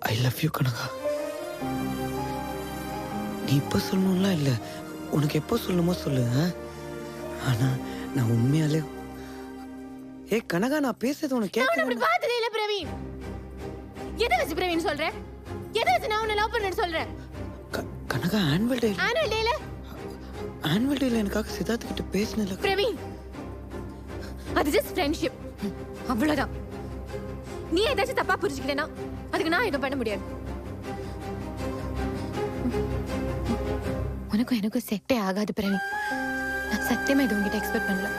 I love you Kanaka. நீ இப்போ சொல்லணும்லாம் இல்லை, உனக்கு எப்போ சொல்லணுமோ சொல்லு. ஆனா நான் உண்மையாலே கனகா நான் பேசுறது உனக்கு கேட்கல. பார்த்ததே இல்ல பிரவீன். எதை வச்சு பிரவீன் சொல்ற? எதை வச்சு நான் உன்னை லவ் பண்ணேன்னு சொல்றேன்? கனகா ஆனுவல் டேல எனக்காக சித்தார்த் கிட்ட பேசினல பிரவீன். அது ஜஸ்ட் ஃப்ரெண்ட்ஷிப், அவ்வளவுதான். நீ ஏதாச்சும் தப்பா புரிஞ்சுக்கிட்டேன்னா அதுக்கு நான் எதுவும் பண்ண முடியாது. உனக்கும் எனக்கும் செட்டே ஆகாது பிரவீன். நான் சத்தியமா இது உங்ககிட்ட எக்ஸ்பெக்ட் பண்ணல.